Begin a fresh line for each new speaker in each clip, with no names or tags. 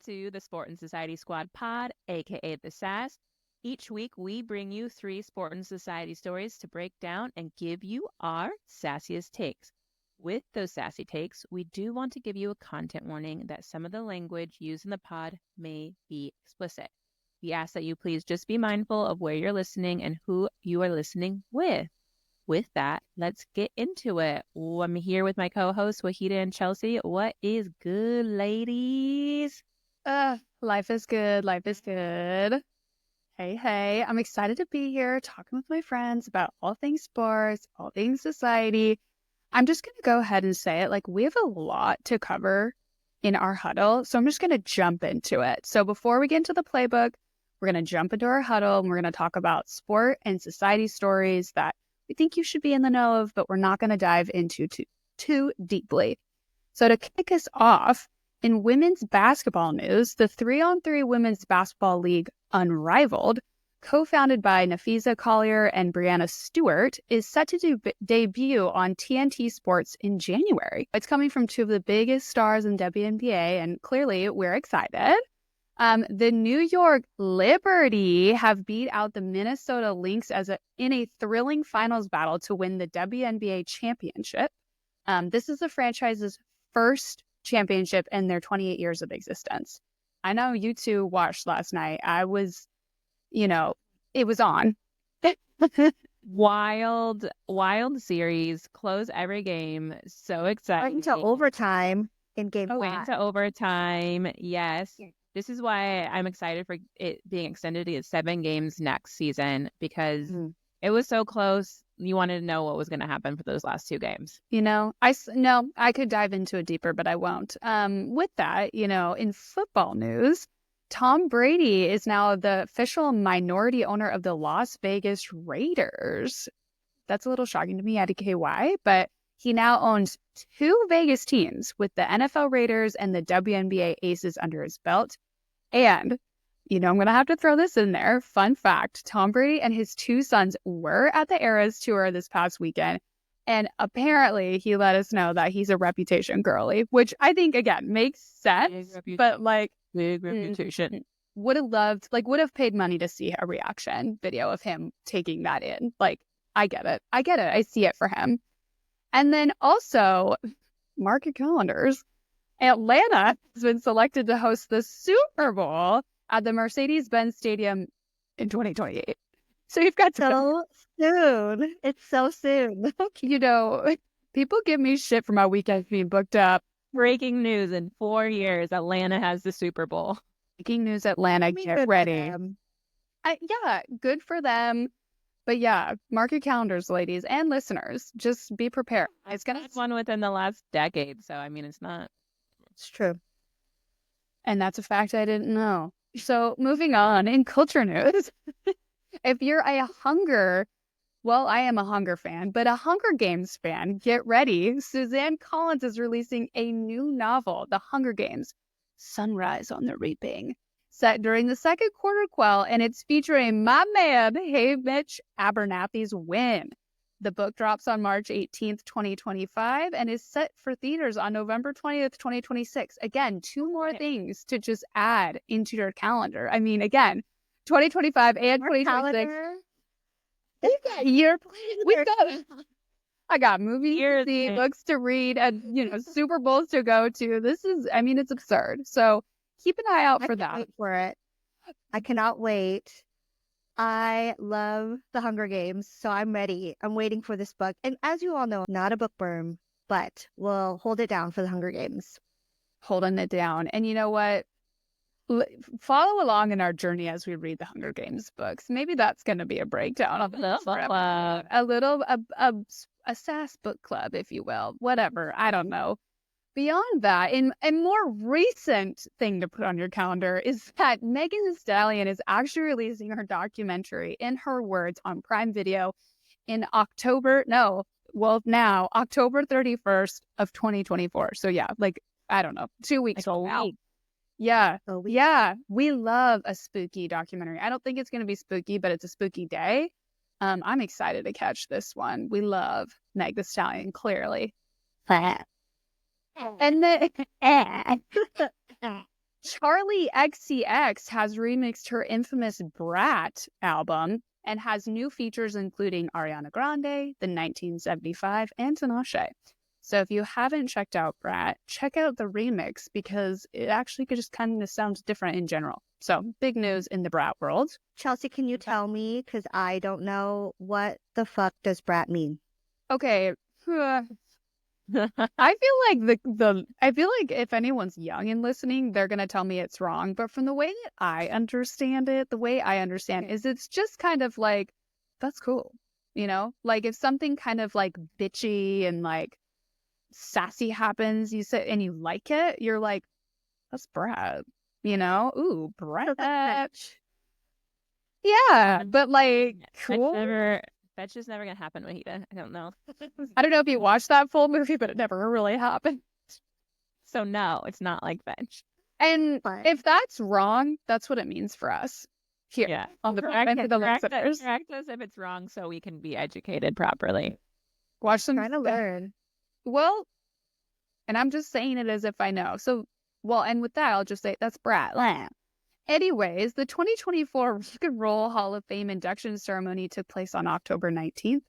to the Sport and Society Squad pod, aka the SAS. Each week, we bring you 3 sport and society stories to break down and give you our sassiest takes. With those sassy takes, we do want to give you a content warning that some of the language used in the pod may be explicit. We ask that you please just be mindful of where you're listening and who you are listening with. With that, let's get into it. I'm here with my co-hosts, Wahidah and Chelsea. What is good, ladies?
Life is good. Life is good. Hey. I'm excited to be here talking with my friends about all things sports, all things society. I'm just going to go ahead and say it. We have a lot to cover in our huddle, so I'm just going to jump into it. So before we get into the playbook, we're going to jump into our huddle and we're going to talk about sport and society stories that we think you should be in the know of, but we're not going to dive into too deeply. So to kick us off, in women's basketball news, the 3-on-3 Women's Basketball League Unrivaled, co-founded by Nafisa Collier and Brianna Stewart, is set to debut on TNT Sports in January. It's coming from 2 of the biggest stars in WNBA, and clearly we're excited. The New York Liberty have beat out the Minnesota Lynx in a thrilling finals battle to win the WNBA championship. This is the franchise's first championship in their 28 years of existence. I know you two watched last night. I was, it was on.
Wild series. Close every game. So exciting.
Went into overtime in game 5.
Went into overtime. Yes. Yeah. This is why I'm excited for it being extended to 7 games next season, because it was so close. You wanted to know what was going to happen for those last 2 games.
I could dive into it deeper, but I won't. With that, in football news, Tom Brady is now the official minority owner of the Las Vegas Raiders. That's a little shocking to me. I had to KY, but he now owns 2 Vegas teams with the NFL Raiders and the WNBA Aces under his belt. And, I'm going to have to throw this in there. Fun fact, Tom Brady and his 2 sons were at the Eras Tour this past weekend. And apparently he let us know that he's a reputation girly, which I think, again, makes sense. But
big reputation.
Would have paid money to see a reaction video of him taking that in. I get it. I see it for him. And then also, mark your calendars. Atlanta has been selected to host the Super Bowl at the Mercedes-Benz Stadium in 2028. So you've got
so soon. It's so soon.
People give me shit for my weekends being booked up.
Breaking news, in 4 years, Atlanta has the Super Bowl.
Breaking news, Atlanta, get ready. Good for them. But mark your calendars, ladies and listeners. Just be prepared.
It's gonna be one within the last decade, so it's not.
It's true.
And that's a fact I didn't know. So moving on, in culture news, if you're I am a Hunger fan, but a Hunger Games fan, get ready. Suzanne Collins is releasing a new novel, The Hunger Games, Sunrise on the Reaping, set during the second quarter quell, and it's featuring my man, Mitch Abernathy's Win. The book drops on March 18th, 2025, and is set for theaters on November 20th, 2026. Again, 2 more things to just add into your calendar. 2025 and 2026. I got movies to see, books to read, and Super Bowls to go to. This is, it's absurd. So keep an eye out for that.
Wait for it. I cannot wait. I love the Hunger Games, so I'm ready. I'm waiting for this book. And as you all know, I'm not a bookworm, but we'll hold it down for the Hunger Games.
Holding it down. And you know what? Follow along in our journey as we read the Hunger Games books. Maybe that's going to be a breakdown of a SAS book club, if you will. Whatever. I don't know. Beyond that, a more recent thing to put on your calendar is that Megan Thee Stallion is actually releasing her documentary, in her words, on Prime Video in October 31st of 2024. So I don't know, 2 weeks from now. Yeah. We love a spooky documentary. I don't think it's going to be spooky, but it's a spooky day. I'm excited to catch this one. We love Meg Thee Stallion, clearly. And then Charlie XCX has remixed her infamous Brat album and has new features including Ariana Grande, the 1975, and Tinashe. So if you haven't checked out Brat, check out the remix because it actually just kind of sounds different in general. So big news in the Brat world.
Chelsea, can you tell me, because I don't know, what the fuck does brat mean?
Okay. I feel like if anyone's young and listening, they're gonna tell me it's wrong. But from the way that I understand it, is it's just kind of like, that's cool. You know? Like if something kind of like bitchy and like sassy happens, you say and you like it, you're like, that's Brad. You know? Ooh, Brad. Yeah, but like cool.
That's just never gonna happen, Wahidah. I don't know.
I don't know if you watched that full movie, but it never really happened.
So no, it's not like bench.
And if that's wrong, that's what it means for us here on the
correct us if it's wrong, so we can be educated properly.
Watch some.
Trying to learn.
Well, and I'm just saying it as if I know. So, well, and with that, I'll just say that's Brat. Anyways, the 2024 Rock and Roll Hall of Fame induction ceremony took place on October 19th,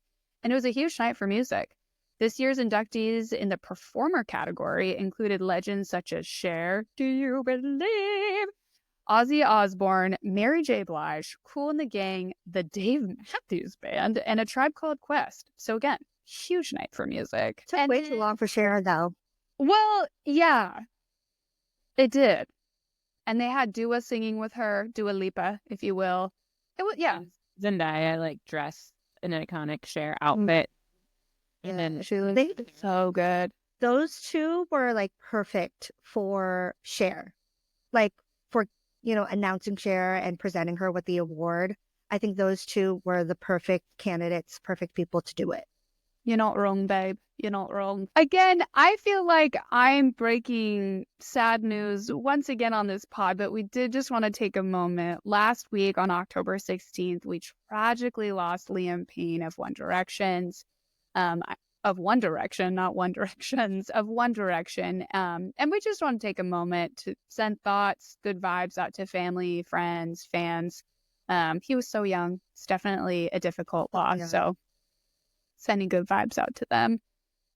and it was a huge night for music. This year's inductees in the performer category included legends such as Cher, Do You Believe?, Ozzy Osbourne, Mary J. Blige, Kool and the Gang, the Dave Matthews Band, and A Tribe Called Quest. So again, huge night for music.
Took way too long for Cher, though.
Well, yeah, it did. And they had Dua singing with her, Dua Lipa, if you will. It was, yeah.
Zendaya like dressed in an iconic Cher outfit. And then
she looked so good.
Those two were like perfect for Cher. Like for, announcing Cher and presenting her with the award. I think those two were the perfect candidates, perfect people to do it.
You're not wrong, babe. You're not wrong. Again, I feel like I'm breaking sad news once again on this pod, but we did just want to take a moment. Last week on October 16th, we tragically lost Liam Payne of One Direction's, of One Direction, not One Directions, of One Direction. And we just want to take a moment to send thoughts, good vibes out to family, friends, fans. He was so young. It's definitely a difficult loss. Yeah. So sending good vibes out to them.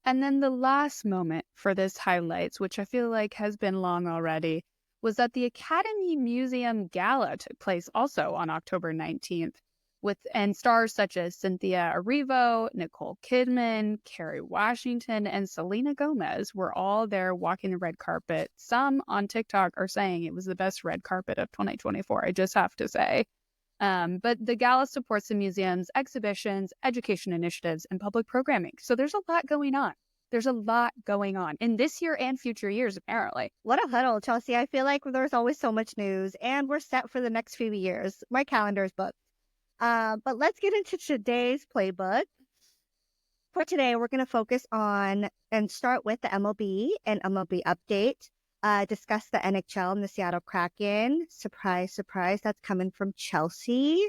And then the last moment for this highlights, which I feel like has been long already, was that the Academy Museum Gala took place also on October 19th, and stars such as Cynthia Erivo, Nicole Kidman, Kerry Washington, and Selena Gomez were all there walking the red carpet. Some on TikTok are saying it was the best red carpet of 2024, I just have to say. But the gala supports the museum's exhibitions, education initiatives, and public programming. So there's a lot going on. There's a lot going on in this year and future years, apparently.
What a huddle, Chelsea. I feel like there's always so much news, and we're set for the next few years. My calendar is booked. But let's get into today's playbook. For today, we're going to focus on and start with the MLB and MLB update. Discuss the NHL and the Seattle Kraken. Surprise, surprise, that's coming from Chelsea.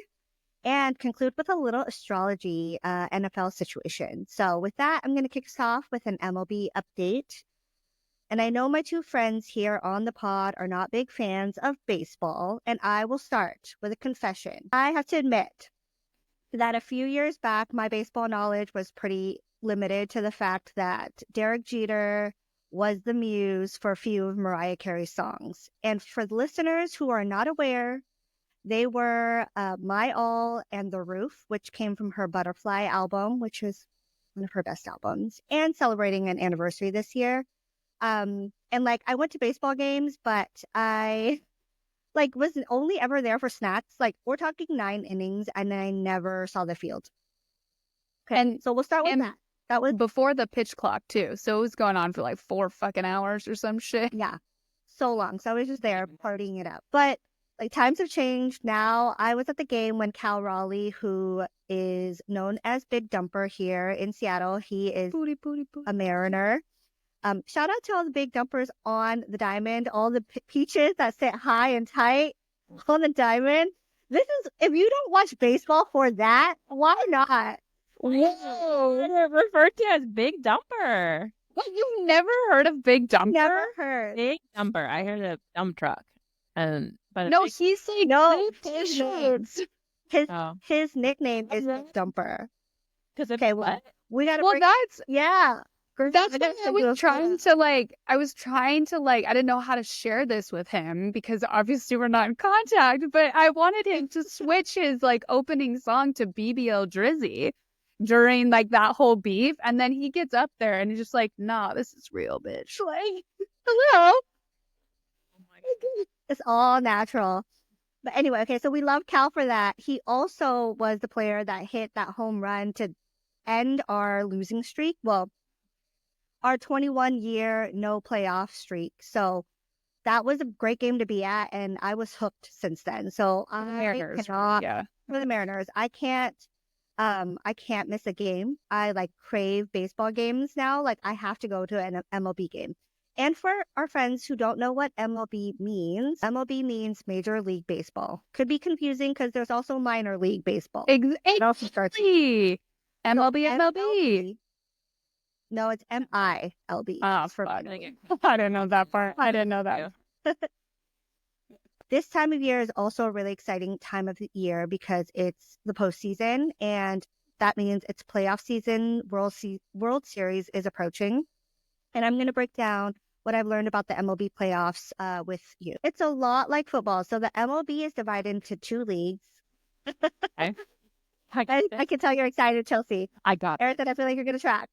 And conclude with a little astrology NFL situation. So with that, I'm going to kick us off with an MLB update. And I know my two friends here on the pod are not big fans of baseball, and I will start with a confession. I have to admit that a few years back, my baseball knowledge was pretty limited to the fact that Derek Jeter was the muse for a few of Mariah Carey's songs. And for the listeners who are not aware, they were My All and The Roof, which came from her Butterfly album, which was one of her best albums, and celebrating an anniversary this year. And I went to baseball games, but I was only ever there for snacks. We're talking 9 innings, and I never saw the field. Okay, and so we'll start with that. That was
before the pitch clock too, so it was going on for 4 fucking hours or some shit.
Yeah, so long. So I was just there partying it up. But times have changed now. I was at the game when Cal Raleigh, who is known as Big Dumper here in Seattle, he is a Mariner. Shout out to all the big dumpers on the diamond, all the peaches that sit high and tight on the diamond. This is, if you don't watch baseball for that, why not?
Whoa! Referred to as Big Dumper.
What, you've never heard of Big Dumper?
Never heard.
Big Dumper. I heard of dump truck. But
No, he's saying
No,
t-shirts.
his nickname is
Okay.
Dumper.
because
Okay, well, we gotta
Well,
bring.
that's
Yeah,
That's
I gotta
why I
send you a
was trying
photo.
to I didn't know how to share this with him because obviously we're not in contact, but I wanted him to switch his like opening song to BBL Drizzy during like that whole beef. And then he gets up there and he's just like, nah, this is real, bitch. Like, hello.
It's all natural. But anyway, okay, so we love Cal for that. He also was the player that hit that home run to end our losing streak. Well, our 21-year no playoff streak. So that was a great game to be at, and I was hooked since then. So I
Mariners,
cannot
yeah.
for the Mariners. I can't miss a game. I like crave baseball games now. Like I have to go to an MLB game. And for our friends who don't know what MLB means Major League Baseball. Could be confusing because there's also minor league baseball. It also starts
Exactly. MLB,
so
MLB.
No, it's MILB.
Oh,
for
fuck.
minor league.
I didn't know that part. I didn't know that.
This time of year is also a really exciting time of the year because it's the postseason, and that means it's playoff season. World Series is approaching, and I'm going to break down what I've learned about the MLB playoffs with you. It's a lot like football. So the MLB is divided into two leagues.
Okay.
I can tell you're excited, Chelsea.
I got it.
Arissan, I feel like you're going to track.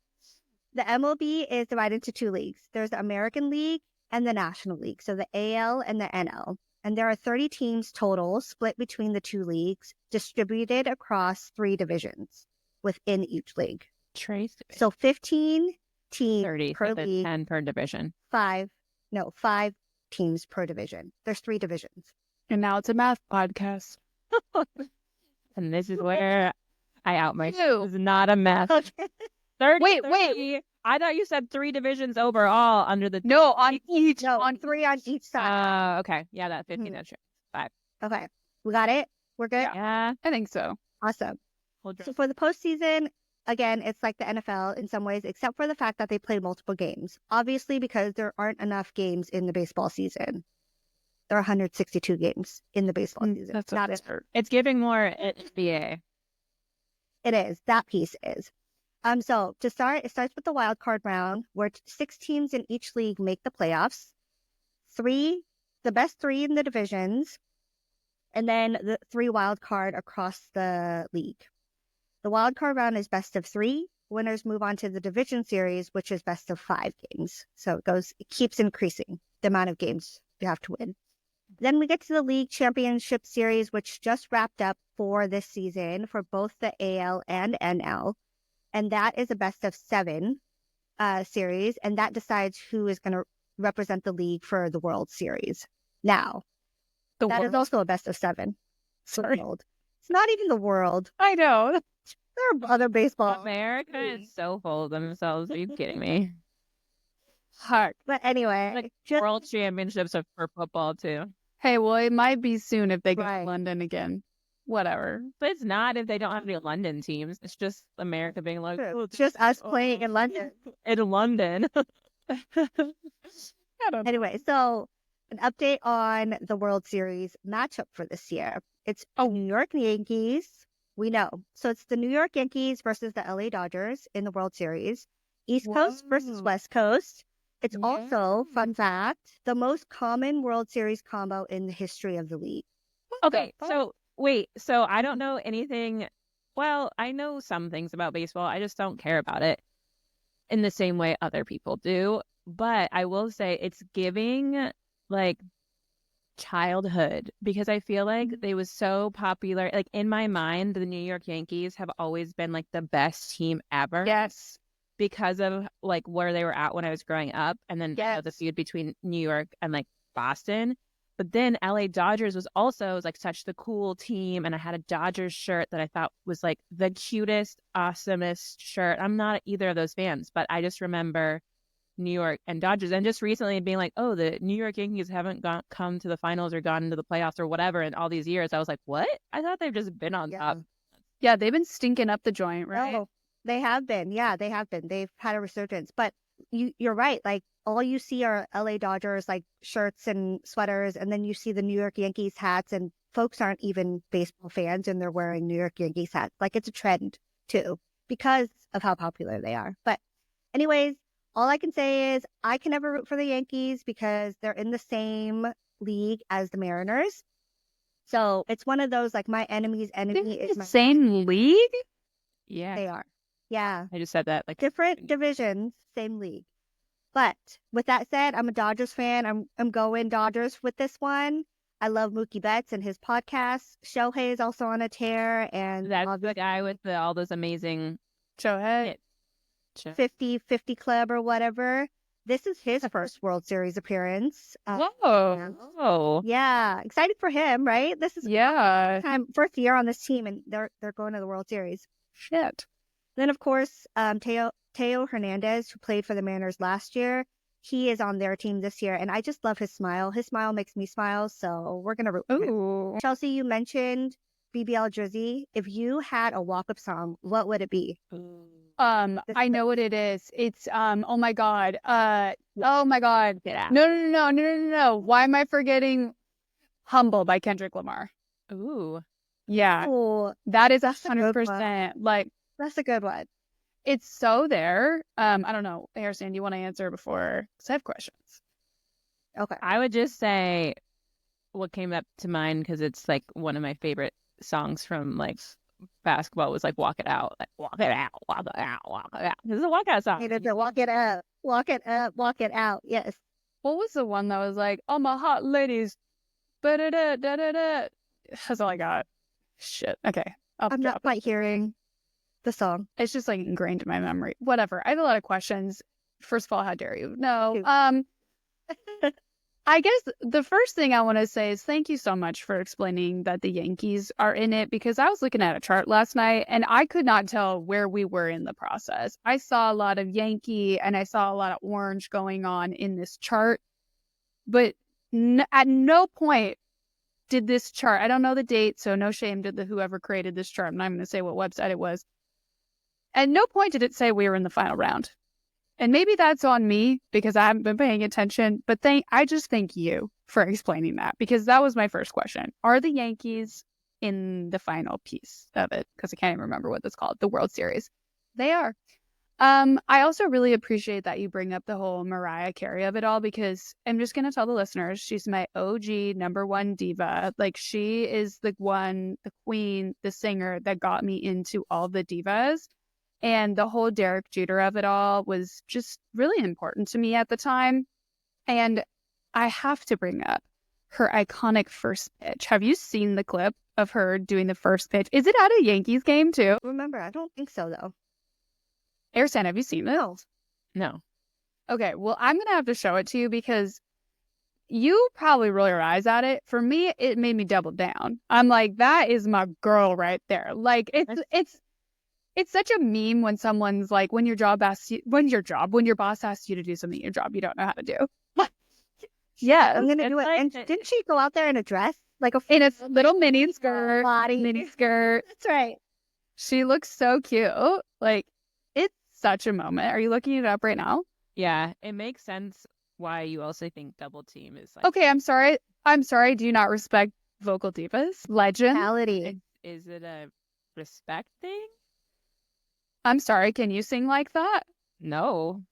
The MLB is divided into two leagues. There's the American League and the National League. So the AL and the NL. And there are 30 teams total split between the two leagues, distributed across 3 divisions within each league.
Trace.
So 15 teams
30
per
so that's
league.
10 per division.
5 teams per division. There's 3 divisions.
And now it's a math podcast.
And this is where I out myself.
Ew.
It's not a mess.
Okay.
30,
Wait.
30. I thought you said 3 divisions overall under the.
No, on each.
No, on 3 on each side.
Okay. Yeah, that 15.
Mhm.
That's true.
Okay. We got it? We're good?
Yeah.
I think so.
Awesome.
Hold
So
your-
for the postseason, again, it's like the NFL in some ways, except for the fact that they play multiple games. Obviously, because there aren't enough games in the baseball season. There are 162 games in the baseball season.
That's
Not
It's giving more NBA.
It is. That piece is. So to start, it starts with the wild card round, where 6 teams in each league make the playoffs. The best 3 in the divisions, and then the 3 wild card across the league. The wild card round is best of 3. Winners move on to the division series, which is best of 5 games. So it keeps increasing the amount of games you have to win. Then we get to the league championship series, which just wrapped up for this season for both the AL and NL. And that is a best of 7 series. And that decides who is going to represent the league for the World Series. Now, that is also a best of 7.
Sorry.
World. It's not even the world.
I know.
There are other baseball.
America is so full of themselves. Are you kidding me?
Heck.
But anyway,
Like
just
World Championships are for football too.
Hey, well, it might be soon if they go
Right.
to London again. Whatever.
But it's not if they don't have any London teams. It's just America being like, oh,
it's just us playing in London.
in London.
I don't know.
Anyway, so an update on the World Series matchup for this year. It's New York Yankees. We know. So it's the New York Yankees versus the LA Dodgers in the World Series. East Coast versus
Whoa.
West Coast. It's
Yeah.
also, fun fact, the most common World Series combo in the history of the league.
Okay, so wait, so I don't know anything. Well, I know some things about baseball. I just don't care about it in the same way other people do. But I will say it's giving like childhood because I feel like they was so popular. Like in my mind, the New York Yankees have always been like the best team ever.
Yes.
Because of like where they were at when I was growing up, and then the
Yes.
feud between New York and like Boston. But then LA Dodgers was like such the cool team, and I had a Dodgers shirt that I thought was like the cutest, awesomest shirt. I'm not either of those fans, but I just remember New York and Dodgers, and just recently being like, oh, the New York Yankees haven't come to the finals or gone into the playoffs or whatever in all these years. I was like, what? I thought they've just been on top.
Yeah, they've been stinking up the joint, right?
No, they have been. Yeah, they have been. They've had a resurgence. But you're right. Like all you see are LA Dodgers like shirts and sweaters, and then you see the New York Yankees hats, and folks aren't even baseball fans and they're wearing New York Yankees hats. Like it's a trend too because of how popular they are. But anyways, all I can say is I can never root for the Yankees because they're in the same league as the Mariners. So it's one of those like my enemy's enemy is my
Same league?
Yeah.
They are. Yeah.
I just said that like
Different divisions, same league. But with that said, I'm a Dodgers fan. I'm going Dodgers with this one. I love Mookie Betts and his podcast. Shohei is also on a tear, and
that's the guy with all those amazing
Shohei.
50-50 club or whatever. This is his first World Series appearance.
Whoa.
Yeah, excited for him, right? This is first year on this team, and they're going to the World Series.
Shit.
Then of course, Teo Hernandez, who played for the Mariners last year, he is on their team this year, and I just love his smile. His smile makes me smile, so we're gonna root for him. Chelsea, you mentioned BBL Drizzy. If you had a walk-up song, what would it be?
I know what it is. It's oh my god. Oh my god.
Get out.
No. Why am I forgetting Humble by Kendrick Lamar?
Ooh.
Yeah.
Ooh,
that is
that's a good
100%. Like
that's a good one.
it's so there. I don't know. Arissan, do you want to answer before? Because I have questions.
Okay.
I would just say what came up to mind because it's like one of my favorite songs from like basketball was like Walk It Out. Like walk it out, walk it out, walk it out. This is a walkout song.
It is a walk it up, walk it up, walk it out. Yes.
What was the one that was like, all my hot ladies, da-da-da-da-da-da? That's all I got. Shit. Okay.
I'm not quite hearing the song.
It's just like ingrained in my memory. Whatever. I have a lot of questions. First of all, how dare you? No. I guess the first thing I want to say is thank you so much for explaining that the Yankees are in it, because I was looking at a chart last night and I could not tell where we were in the process. I saw a lot of Yankee and I saw a lot of orange going on in this chart, but at no point did this chart, I don't know the date, so no shame to whoever created this chart, and I'm going to say what website it was. At no point did it say we were in the final round. And maybe that's on me because I haven't been paying attention, but I just thank you for explaining that, because that was my first question. Are the Yankees in the final piece of it? Because I can't even remember what that's called, the World Series. They are. I also really appreciate that you bring up the whole Mariah Carey of it all, because I'm just going to tell the listeners, she's my OG #1 diva. Like, she is the one, the queen, the singer that got me into all the divas. And the whole Derek Jeter of it all was just really important to me at the time. And I have to bring up her iconic first pitch. Have you seen the clip of her doing the first pitch? Is it at a Yankees game too?
Remember, I don't think so though.
Arissan, have you seen it?
No.
Okay, well, I'm going to have to show it to you because you probably roll your eyes at it. For me, it made me double down. I'm like, that is my girl right there. Like, it's such a meme when someone's like, when your boss asks you to do something in your job you don't know how to do. Yeah,
I'm gonna do it. And didn't she go out there in a dress, like
in a little mini skirt?
That's right.
She looks so cute. Like, it's such a moment. Are you looking it up right now?
Yeah, it makes sense why you also think Double Team is like.
Okay, I'm sorry. Do you not respect vocal divas? Legend.
Is it a respect thing?
I'm sorry, can you sing like that?
No.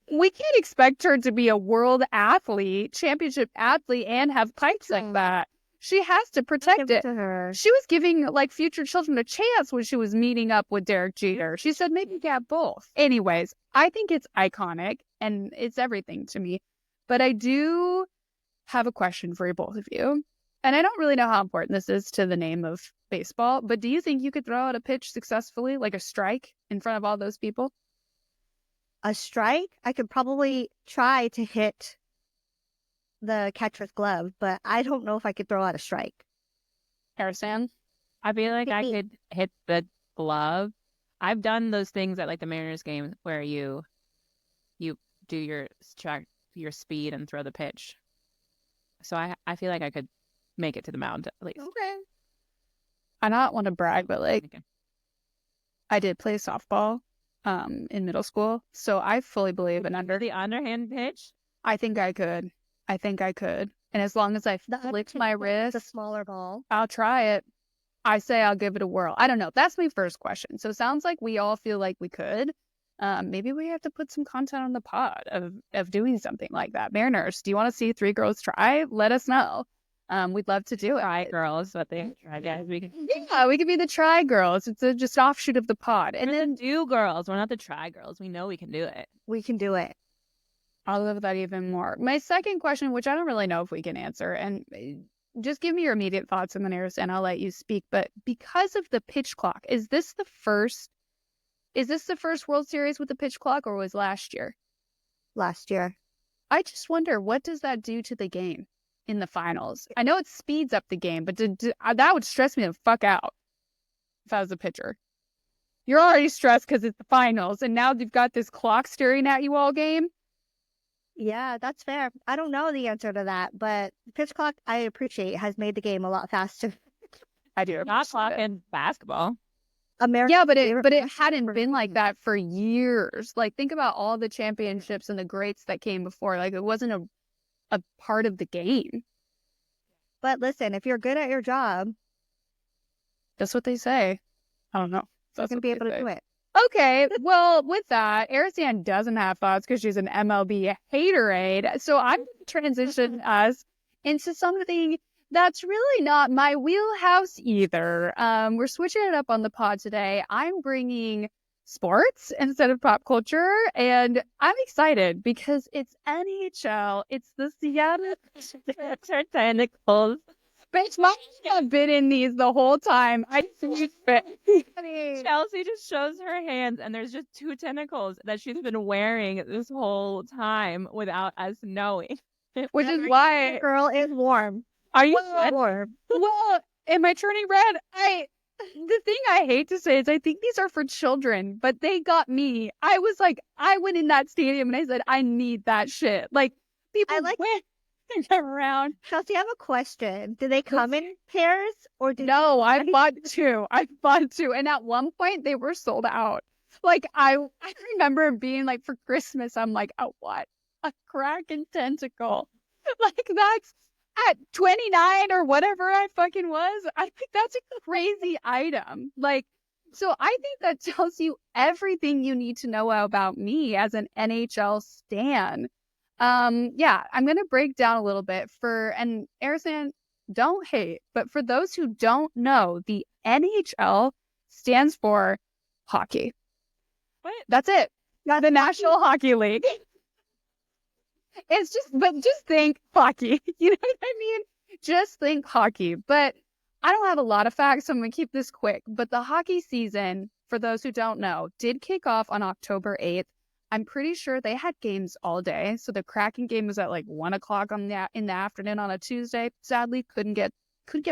We can't expect her to be a world athlete, championship athlete, and have pipes like that. She has to protect it.
To her.
She was giving like future children a chance when she was meeting up with Derek Jeter. She said maybe get both. Anyways, I think it's iconic and it's everything to me. But I do have a question for you, both of you. And I don't really know how important this is to the name of baseball, but do you think you could throw out a pitch successfully, like a strike, in front of all those people?
A strike? I could probably try to hit the catcher's glove, but I don't know if I could throw out a strike.
Arissan?
I feel like I could hit the glove. I've done those things at like the Mariners game where you do your speed and throw the pitch. So I feel like I could make it to the mound at least.
Okay. I not want to brag, but like, I did play softball in middle school. So I fully believe in under.
The underhand pitch?
I think I could. And as long as I flick my wrist,
the smaller ball.
I'll try it. I say I'll give it a whirl. I don't know. That's my first question. So it sounds like we all feel like we could. Maybe we have to put some content on the pod of doing something like that. Mariners, do you want to see 3 girls try? Let us know. We'd love to do it.
Try girls, but they try guys.
We could be the try girls. It's just offshoot of the pod. And then
do girls. We're not the try girls. We know we can do it.
We can do it.
I love that even more. My second question, which I don't really know if we can answer, and just give me your immediate thoughts and then Arissan, I'll let you speak. But because of the pitch clock, is this the first World Series with the pitch clock, or was last year?
Last year.
I just wonder, what does that do to the game in the finals? I know it speeds up the game, but that would stress me the fuck out if I was a pitcher. You're already stressed because it's the finals, and now you've got this clock staring at you all game.
Yeah, that's fair. I don't know the answer to that, but the pitch clock, I appreciate, has made the game a lot faster.
I do.
Not clock in basketball.
Yeah, but it hadn't been like that for years. Like, think about all the championships and the greats that came before. Like, it wasn't a part of the game.
But listen, if you're good at your job,
that's what they say. I don't know.
You're going to be able to do it.
Okay, well, with that, Arissan doesn't have thoughts because she's an MLB haterade. So I'm going to transition us into something that's really not my wheelhouse either. We're switching it up on the pod today. I'm bringing sports instead of pop culture, and I'm excited because it's NHL. It's the Seattle Tentacles. Bitch, I've been in these the whole time. I see
Chelsea just shows her hands, and there's just 2 tentacles that she's been wearing this whole time without us knowing.
Which is why,
girl, is warm.
Are you
warm?
Well, am I turning red? The thing I hate to say is I think these are for children, but they got me. I was like, I went in that stadium and I said, I need that shit. Like, people went around.
Chelsea, I have a question. Do they come in pairs or
No, I bought 2. And at one point they were sold out. Like, I remember being like, for Christmas, I'm like, oh, what? A Kraken tentacle. Like, that's at 29 or whatever I fucking was. I think that's a crazy item. Like, so I think that tells you everything you need to know about me as an NHL stan. Yeah, I'm going to break down a little bit and Arissan, don't hate, but for those who don't know, the NHL stands for hockey.
What?
That's it. The National Hockey League. Just think hockey. You know what I mean? Just think hockey. But I don't have a lot of facts, so I'm going to keep this quick. But the hockey season, for those who don't know, did kick off on October 8th. I'm pretty sure they had games all day. So the Kraken game was at like 1 o'clock in the afternoon on a Tuesday. Sadly, couldn't get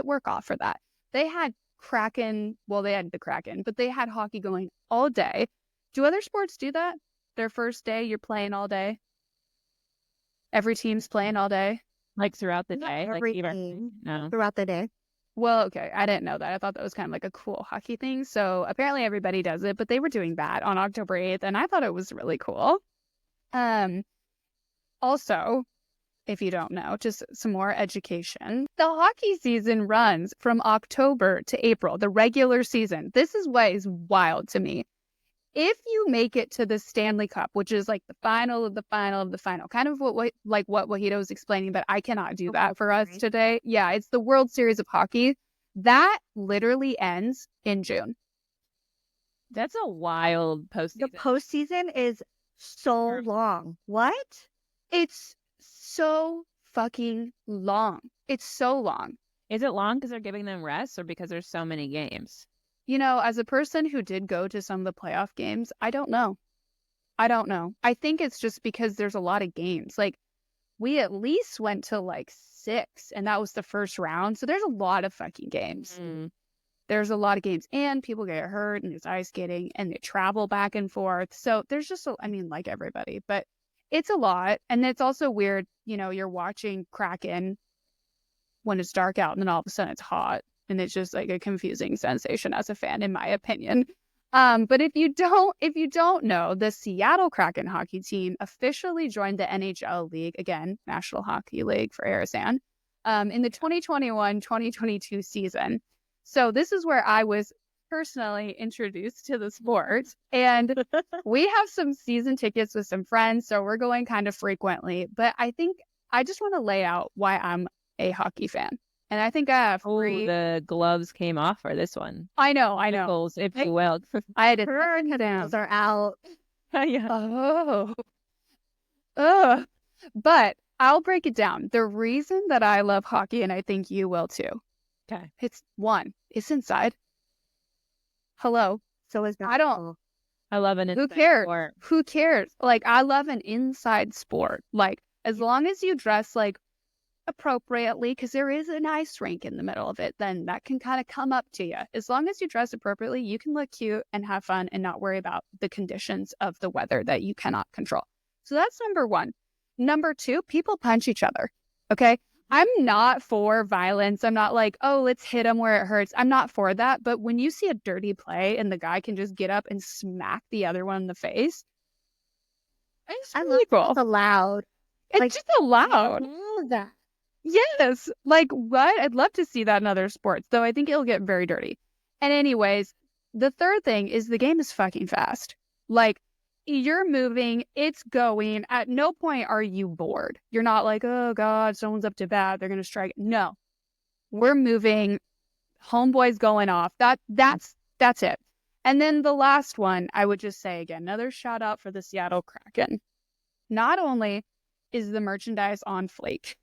work off for that. They had they had the Kraken, but they had hockey going all day. Do other sports do that? Their first day, you're playing all day? Every team's playing all day?
Like throughout the day?
Every
like
team.
No.
Throughout the day.
Well, okay. I didn't know that. I thought that was kind of like a cool hockey thing. So apparently everybody does it, but they were doing that on October 8th, and I thought it was really cool. Also, if you don't know, just some more education. The hockey season runs from October to April, the regular season. This is what is wild to me. If you make it to the Stanley Cup, which is like the final of the final of the final, kind of what Wahidah was explaining, but I cannot do that for us today. Yeah, it's the World Series of Hockey. That literally ends in June.
That's a wild postseason.
The postseason is so long. What?
It's so fucking long. It's so long.
Is it long because they're giving them rest or because there's so many games?
You know, as a person who did go to some of the playoff games, I don't know. I think it's just because there's a lot of games. Like, we at least went to like 6, and that was the first round. So there's a lot of fucking games. There's a lot of games, and people get hurt, and there's ice skating, and they travel back and forth. So there's just, like everybody, but it's a lot. And it's also weird, you know, you're watching Kraken when it's dark out, and then all of a sudden it's hot. And it's just like a confusing sensation as a fan, in my opinion. But if you don't know, the Seattle Kraken hockey team officially joined the NHL League, again, National Hockey League for Arissan, in the 2021-2022 season. So this is where I was personally introduced to the sport. And we have some season tickets with some friends, so we're going kind of frequently. But I think I just want to lay out why I'm a hockey fan. And I think I have three.
The gloves came off for this one.
I know.
Nipples, if you will.
I had to turn down.
Those are out.
Yeah.
Oh. But I'll break it down. The reason that I love hockey, and I think you will too.
Okay.
It's inside. Hello.
So is
I don't.
I love an
Who
inside
cares?
sport.
Who cares? Like, I love an inside sport. Like, as long as you dress like appropriately, because there is an ice rink in the middle of it, then that can kind of come up to you. As long as you dress appropriately, you can look cute and have fun and not worry about the conditions of the weather that you cannot control. So that's number one. Number two, people punch each other. Okay. I'm not for violence. I'm not like, oh, let's hit them where it hurts. I'm not for that. But when you see a dirty play and the guy can just get up and smack the other one in the face, it's
I
really
love
cool.
it's allowed.
It's
like,
just allowed.
I love that.
Yes. Like, what? I'd love to see that in other sports, though I think it'll get very dirty. And anyways, the third thing is the game is fucking fast. Like, you're moving, it's going. At no point are you bored. You're not like, oh God, someone's up to bat, they're gonna strike. No. We're moving, homeboy's going off. That's it. And then the last one, I would just say again, another shout out for the Seattle Kraken. Not only is the merchandise on flake,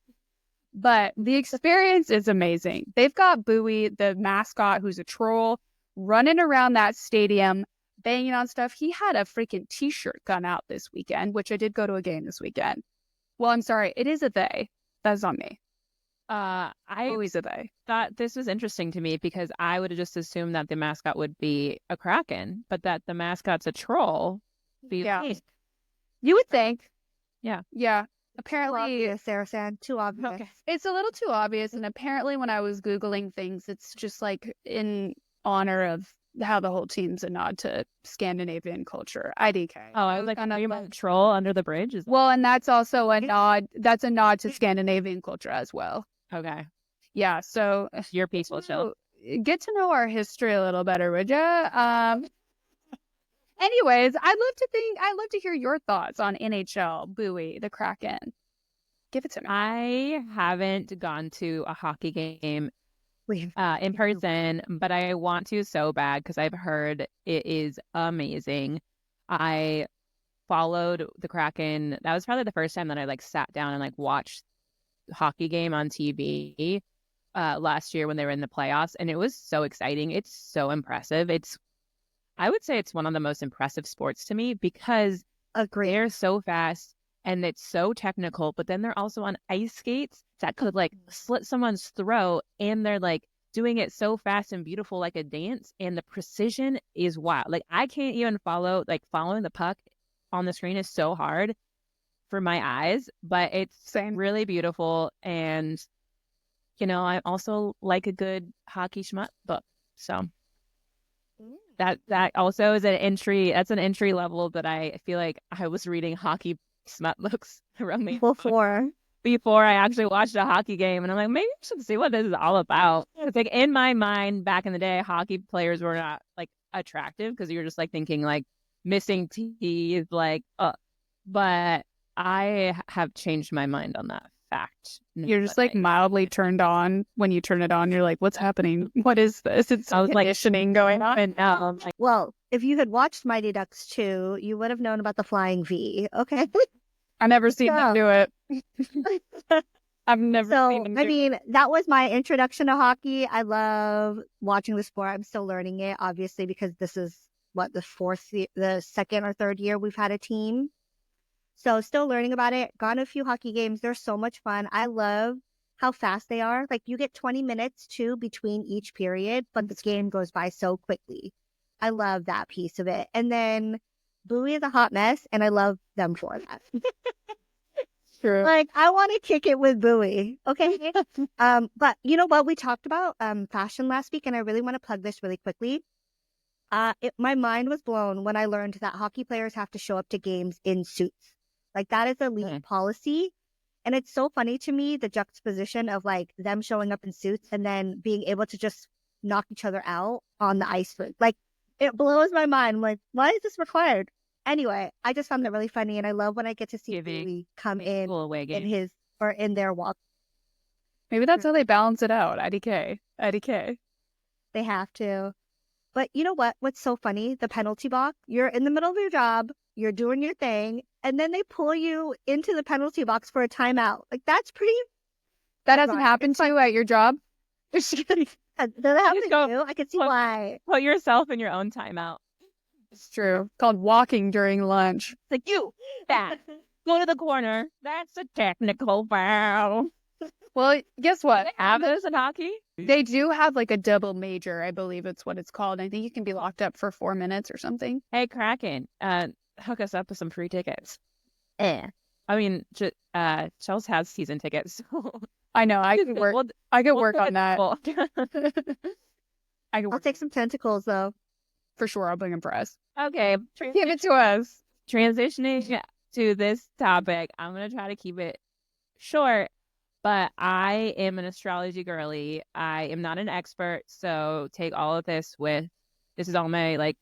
but the experience is amazing. They've got Bowie, the mascot, who's a troll, running around that stadium, banging on stuff. He had a freaking t-shirt gun out this weekend, which I did go to a game this weekend. Well, I'm sorry. It is a they. That's on me.
I
Always a they.
thought this was interesting to me because I would have just assumed that the mascot would be a Kraken, but that the mascot's a troll.
Yeah.
fake.
You would think.
Yeah.
Yeah.
Too
Apparently,
obvious, Arissan. Too obvious.
Okay.
it's a little too obvious. And apparently when I was Googling things, it's just like in honor of how the whole team's a nod to Scandinavian culture. IDK.
Oh, I was like,
kind of
are you a troll under the bridge? Is
Well, and that's also a nod. That's a nod to Scandinavian culture as well.
okay.
Yeah. So
You're peaceful, chill.
get to know our history a little better, would ya? Anyways, I'd love to hear your thoughts on NHL, Bowie, the Kraken. Give it to me.
I haven't gone to a hockey game
We
in person, but I want to so bad because I've heard it is amazing. I followed the Kraken. That was probably the first time that I like sat down and like watched the hockey game on TV last year when they were in the playoffs, and it was so exciting. It's so impressive. I would say it's one of the most impressive sports to me because
agree.
they're so fast and it's so technical, but then they're also on ice skates that could like slit someone's throat, and they're like doing it so fast and beautiful like a dance, and the precision is wild. Like I can't even following the puck on the screen is so hard for my eyes, but it's really beautiful. And I also like a good hockey schmuck book. So that also is that's an entry level that I feel like I was reading hockey smut books around me before I actually watched a hockey game, and I'm like, maybe I should see what this is all about. It's like in my mind back in the day, hockey players were not like attractive because you're just like thinking like missing teeth, like but I have changed my mind on that fact.
You're just like mildly turned on. When you turn it on, you're like, what's happening? What is this? It's conditioning going on.
And now I'm like,
Well, if you had watched Mighty Ducks 2, you would have known about the flying V. Okay.
I never seen them do it. I've never seen them do
I mean, that was my introduction to hockey. I love watching the sport. I'm still learning it, obviously, because this is the second or third year we've had a team. So still learning about it. Gone to a few hockey games. They're so much fun. I love how fast they are. Like you get 20 minutes too between each period, but the game goes by so quickly. I love that piece of it. And then Bowie is a hot mess, and I love them for that.
True.
Like I want to kick it with Bowie. Okay. But you know what? We talked about fashion last week, and I really want to plug this really quickly. My mind was blown when I learned that hockey players have to show up to games in suits. Like that is a league policy. And it's so funny to me, the juxtaposition of like them showing up in suits and then being able to just knock each other out on the ice. Like it blows my mind. I'm like, why is this required? Anyway, I just found that really funny. And I love when I get to see Bailey come in his or in their walk.
Maybe that's how they balance it out. IDK. IDK.
They have to. But you know what? What's so funny? The penalty box. You're in the middle of your job. You're doing your thing. And then they pull you into the penalty box for a timeout. Like, that's pretty...
That hasn't happened to you at your job?
Does that happen to you? I can see why.
Put yourself in your own timeout.
It's true. It's called walking during lunch.
It's like, you, that, go to the corner. That's a technical foul.
Well, guess what?
Do they have this in hockey?
They do have like a double major, I believe it's what it's called. I think you can be locked up for 4 minutes or something.
Hey, Kraken, hook us up with some free tickets. I mean, Chelsea has season tickets. So
I know. I could work. I could work on that.
I'll take some tentacles though.
For sure, I'll bring them for us.
Okay,
give it to us.
Transitioning to this topic, I'm gonna try to keep it short. But I am an astrology girly. I am not an expert, so take all of this is all my, like,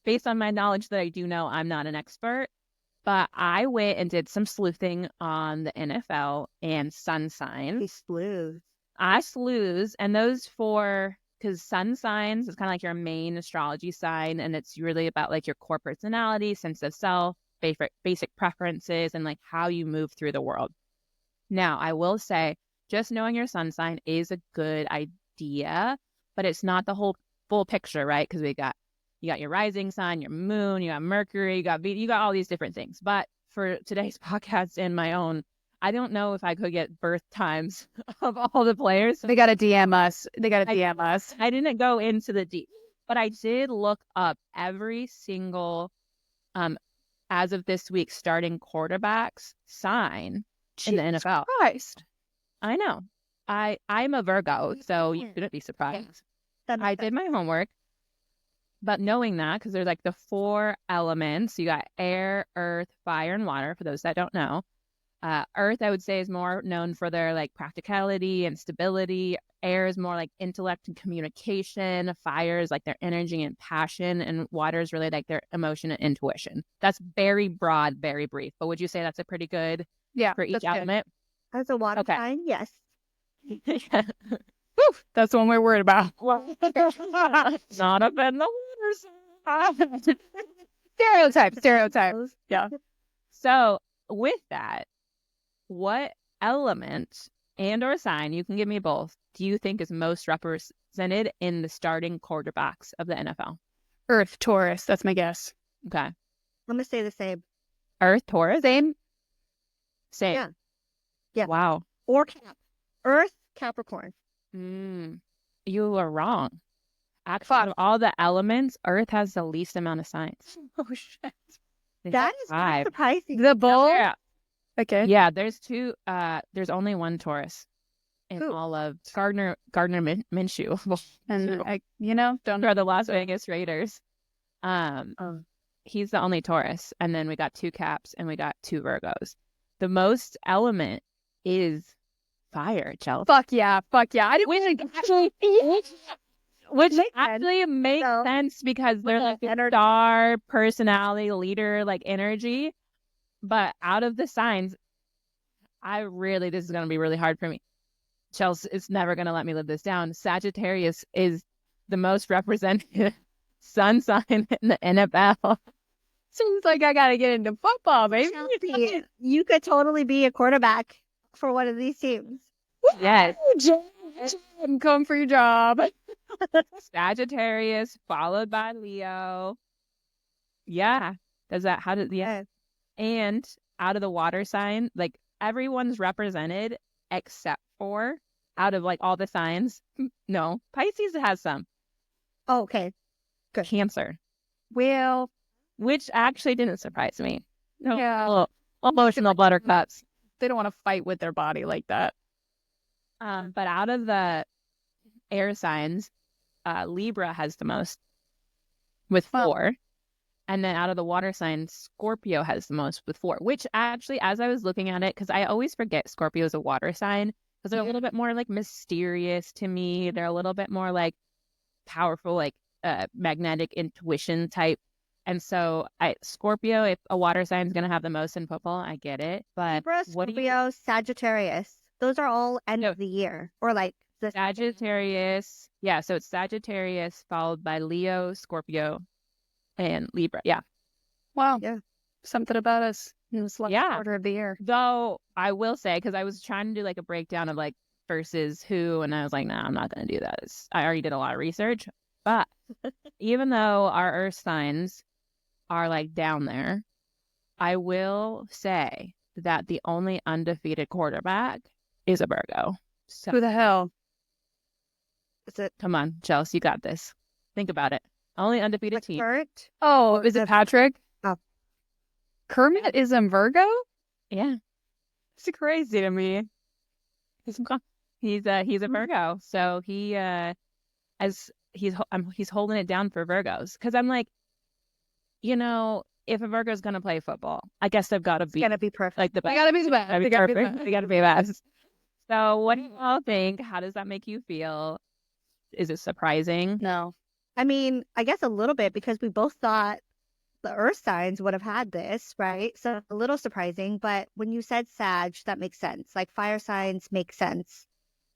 based on my knowledge that I do know, I'm not an expert. But I went and did some sleuthing on the NFL and sun signs. I sleuthed, and because sun signs is kind of like your main astrology sign, and it's really about like your core personality, sense of self, basic preferences, and like how you move through the world. Now, I will say, just knowing your sun sign is a good idea, but it's not the whole full picture, right? Because you got your rising sign, your moon, you got Mercury, you got all these different things. But for today's podcast and my own, I don't know if I could get birth times of all the players.
They got to DM us. DM us.
I didn't go into the deep, but I did look up every single, as of this week, starting quarterback's sign in the NFL.
Christ.
I know. I'm a Virgo, so you shouldn't be surprised. I did my homework, but knowing that, because there's like the 4 elements, you got air, earth, fire, and water, for those that don't know. Earth, I would say, is more known for their like practicality and stability. Air is more like intellect and communication. Fire is like their energy and passion. And water is really like their emotion and intuition. That's very broad, very brief. But would you say that's a pretty good for each element?
Good. As a water sign, yes.
Yeah.
Whew, that's one we're worried about.
Not up in the water sign.
Stereotype. Yeah.
So with that, what element and or sign, you can give me both, do you think is most represented in the starting quarterbacks of the NFL?
Earth, Taurus. That's my guess.
Okay.
I'm going to say the same.
Earth, Taurus? Same.
Yeah.
Wow.
Or Cap. Earth, Capricorn.
You are wrong. Actually, out of all the elements, Earth has the least amount of signs.
Oh, shit.
That is kind of surprising.
The bull?
Yeah.
Okay.
Yeah, there's there's only one Taurus in all of Gardner Minshew.
And
don't throw the Las Vegas Raiders. He's the only Taurus, and then we got 2 Caps and we got 2 Virgos. The most element is fire, Chelsea.
Fuck yeah. I didn't
which actually makes sense because they're like the star personality, leader, like energy. But out of the signs, this is going to be really hard for me. Chelsea is never going to let me live this down. Sagittarius is the most represented sun sign in the NFL.
Seems like I got to get into football, baby.
Chelsea, you could totally be a quarterback for one of these teams.
Yes.
I'm coming for your job.
Sagittarius, followed by Leo. Yeah. And out of the water sign, like everyone's represented except for out of like all the signs. No, Pisces has some.
Oh, okay. Good.
Cancer.
Well,
which actually didn't surprise me. No,
yeah.
Emotional buttercups.
They don't want to fight with their body like that.
But out of the air signs, Libra has the most. with
Wow.
4. And then out of the water signs, Scorpio has the most with 4, which actually, as I was looking at it, because I always forget Scorpio is a water sign, because they're a little bit more like mysterious to me. They're a little bit more like powerful, like magnetic intuition type. And so Scorpio, if a water sign is going to have the most in football, I get it. But
Libra,
what do you
Scorpio, Sagittarius. Those are all end
No.
of the year, or like the
Sagittarius? Yeah, so it's Sagittarius followed by Leo, Scorpio, and Libra. Yeah.
Wow.
Yeah.
Something about us in this last
Yeah.
quarter of the year.
Though I will say, because I was trying to do like a breakdown of like versus who, and I was like, nah, I'm not going to do that. I already did a lot of research. But even though our earth signs are like down there, I will say that the only undefeated quarterback is a Virgo. So
Who the hell?
is it
come on, Chelsea, you got this. Think about it. Only undefeated
like
team.
Kurt?
Oh, is it Patrick?
Oh.
Kermit is in Virgo?
Yeah.
It's crazy to me.
He's a Virgo. So he's holding it down for Virgos, because I'm like, if a Virgo's gonna play football, I guess they've got to be
Gonna be perfect.
like the
They
best.
gotta be the best.
Gotta be
They gotta be the
perfect.
best.
They gotta be best. So what do you all think? How does that make you feel? Is it surprising?
No.
I mean, I guess a little bit, because we both thought the earth signs would have had this, right? So a little surprising, but when you said Sag, that makes sense. Like fire signs make sense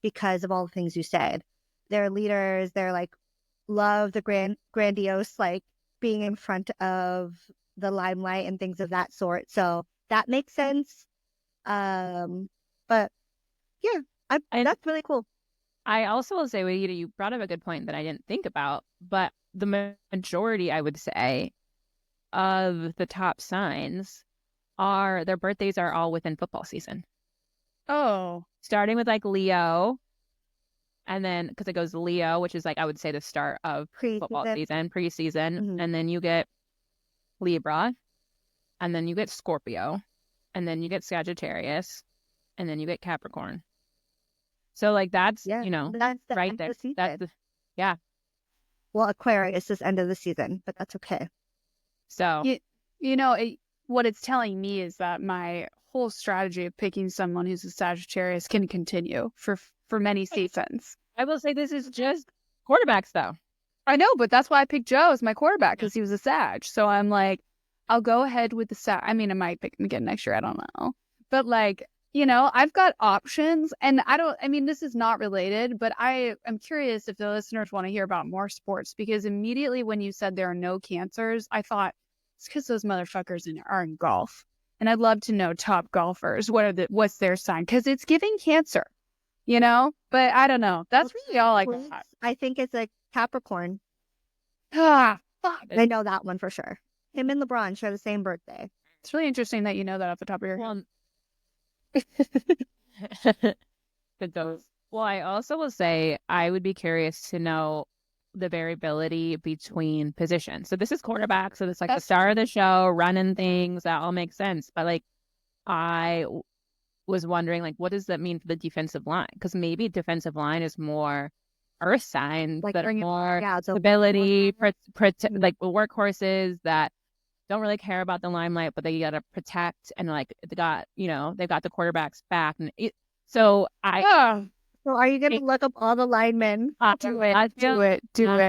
because of all the things you said. They're leaders, they're like love the grandiose, like being in front of the limelight and things of that sort. So that makes sense. But yeah, that's really cool.
I also will say, Wahidah, you brought up a good point that I didn't think about, but the majority, I would say, of the top signs their birthdays are all within football season.
Oh.
Starting with like Leo, and then because it goes Leo, which is like, I would say the start of football season, preseason,
Mhm.
and then you get Libra, and then you get Scorpio, and then you get Sagittarius, and then you get Capricorn. So like that's
that's the
right
end
there.
of the season.
That's yeah.
Well, Aquarius is end of the season, but that's okay.
So
What it's telling me is that my whole strategy of picking someone who's a Sagittarius can continue for many seasons.
I will say this is just quarterbacks though.
I know, but that's why I picked Joe as my quarterback, because he was a Sag. So I'm like, I'll go ahead with the Sag. I mean, I might pick him again next year. I don't know. But like, I've got options, and this is not related, but I am curious if the listeners want to hear about more sports, because immediately when you said there are no Cancers, I thought it's because those motherfuckers are in golf. And I'd love to know top golfers. What's their sign? Because it's giving Cancer, but I don't know. That's really all I got.
I think it's a Capricorn.
Ah, fuck.
I know that one for sure. Him and LeBron share the same birthday.
It's really interesting that you know that off the top of your head.
Well, I also will say I would be curious to know the variability between positions. So this is quarterback, so it's like the star of the show, running things, that all makes sense. But like, I was wondering, like, what does that mean for the defensive line? Because maybe defensive line is more earth signs that are more stability, like workhorses that don't really care about the limelight, but they gotta protect, and like they've got the quarterback's back, and so
So are you gonna look up all the linemen?
Do it.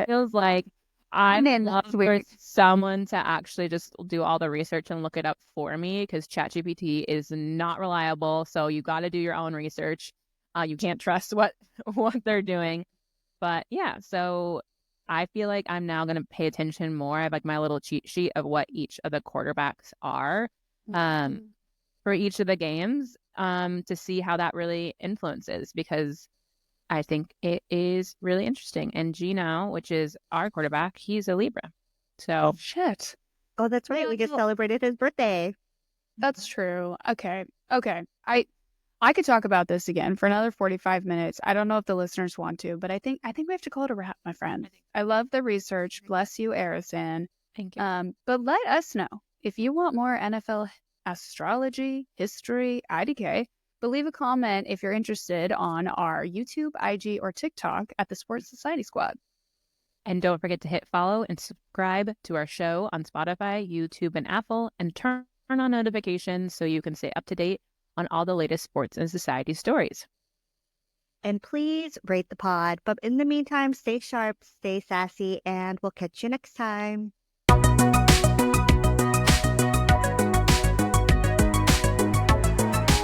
Feels like I'd love for someone to actually just do all the research and look it up for me, because ChatGPT is not reliable. So you got to do your own research. You can't trust what they're doing. But yeah, so I feel like I'm now going to pay attention more. I have like my little cheat sheet of what each of the quarterbacks are for each of the games to see how that really influences, because I think it is really interesting. And Gino, which is our quarterback, he's a Libra. So
shit.
Oh, that's right. We just celebrated his birthday.
That's true. Okay. I could talk about this again for another 45 minutes. I don't know if the listeners want to, but I think we have to call it a wrap, my friend. I love the research. Bless you, Arissan.
Thank you.
But let us know if you want more NFL astrology, history, IDK. But leave a comment if you're interested on our YouTube, IG, or TikTok at the Sports Society Squad.
And don't forget to hit follow and subscribe to our show on Spotify, YouTube, and Apple, and turn on notifications so you can stay up to date on all the latest sports and society stories.
And please rate the pod. But in the meantime, stay sharp, stay sassy, and we'll catch you next time.